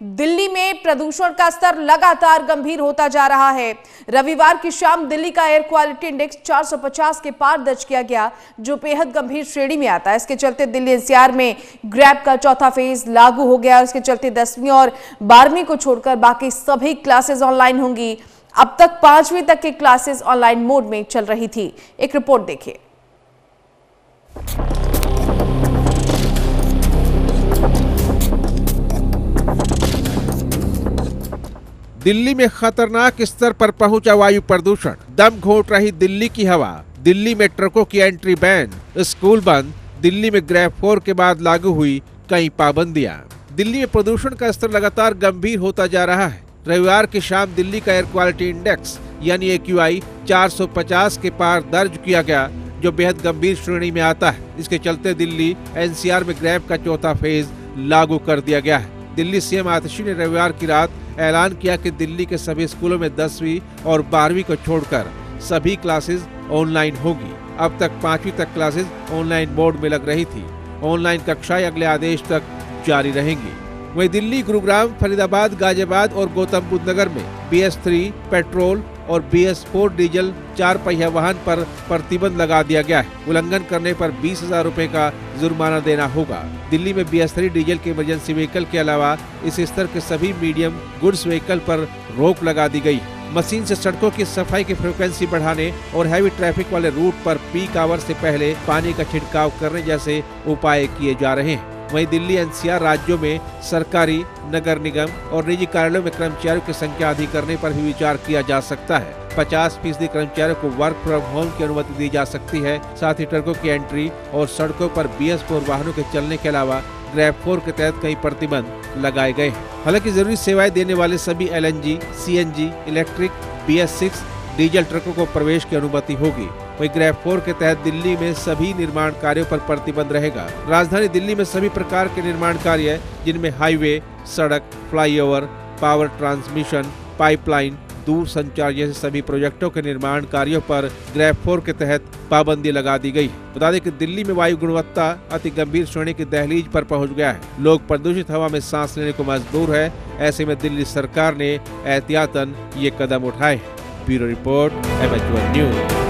दिल्ली में प्रदूषण का स्तर लगातार गंभीर होता जा रहा है। रविवार की शाम दिल्ली का एयर क्वालिटी इंडेक्स 450 के पार दर्ज किया गया, जो बेहद गंभीर श्रेणी में आता है। इसके चलते दिल्ली एनसीआर में ग्रैब का चौथा फेज लागू हो गया। इसके चलते 10वीं और 12वीं को छोड़कर बाकी सभी क्लासेस ऑनलाइन होंगी। अब तक 5वीं तक की क्लासेस ऑनलाइन मोड में चल रही थी। एक रिपोर्ट देखिए। दिल्ली में खतरनाक स्तर पर पहुंचा वायु प्रदूषण, दम घोंट रही दिल्ली की हवा। दिल्ली में ट्रकों की एंट्री बैन, स्कूल बंद। दिल्ली में ग्रैब 4 के बाद लागू हुई कई पाबंदियां। दिल्ली में प्रदूषण का स्तर लगातार गंभीर होता जा रहा है। रविवार की शाम दिल्ली का एयर क्वालिटी इंडेक्स यानी AQI 450 के पार दर्ज किया गया, जो बेहद गंभीर श्रेणी में आता है। इसके चलते दिल्ली NCR में ग्रैब का चौथा फेज लागू कर दिया गया है। दिल्ली सीएम आतिशी ने रविवार की रात ऐलान किया कि दिल्ली के सभी स्कूलों में 10वीं और 12वीं को छोड़कर सभी क्लासेस ऑनलाइन होगी। अब तक 5वीं तक क्लासेस ऑनलाइन मोड में लग रही थी। ऑनलाइन कक्षाएं अगले आदेश तक जारी रहेंगी। वहीं दिल्ली, गुरुग्राम, फरीदाबाद, गाजियाबाद और गौतम बुद्ध नगर में BS3 पेट्रोल और BS4 डीजल 4 पहिया वाहन पर प्रतिबंध लगा दिया गया है। उल्लंघन करने पर 20,000 रुपए का जुर्माना देना होगा। दिल्ली में BS3 डीजल के इमरजेंसी व्हीकल के अलावा इस स्तर के सभी मीडियम गुड्स व्हीकल पर रोक लगा दी गई। मशीन से सड़कों की सफाई की फ्रिक्वेंसी बढ़ाने और हैवी ट्रैफिक वाले रूट पर पीक आवर से पहले पानी का छिड़काव करने जैसे उपाय किए जा रहे हैं। वहीं दिल्ली NCR राज्यों में सरकारी, नगर निगम और निजी कार्यालयों में कर्मचारियों की संख्या अधिक करने पर भी विचार किया जा सकता है। 50% कर्मचारियों को वर्क फ्रॉम होम की अनुमति दी जा सकती है। साथ ही ट्रकों की एंट्री और सड़कों पर BS4 वाहनों के चलने के अलावा ग्रैब 4 के तहत कई प्रतिबंध लगाए गए हैं। हालांकि जरूरी सेवाएं देने वाले सभी LNG, CNG, electric, BS6 diesel ट्रकों को प्रवेश की अनुमति होगी। वहीं ग्रैब 4 के तहत दिल्ली में सभी निर्माण कार्यों पर प्रतिबंध रहेगा। राजधानी दिल्ली में सभी प्रकार के निर्माण कार्य, जिनमें हाईवे, सड़क, फ्लाईओवर, पावर ट्रांसमिशन, पाइपलाइन, दूर संचार जैसे सभी प्रोजेक्टों के निर्माण कार्यों पर ग्रैब 4 के तहत पाबंदी लगा दी गई। बता दें कि दिल्ली में वायु गुणवत्ता अति गंभीर श्रेणी की दहलीज पर पहुंच गया है। लोग प्रदूषित हवा में सांस लेने को मजबूर है। ऐसे में दिल्ली सरकार ने एहतियातन ये कदम उठाए। Bureau report, MH1 news.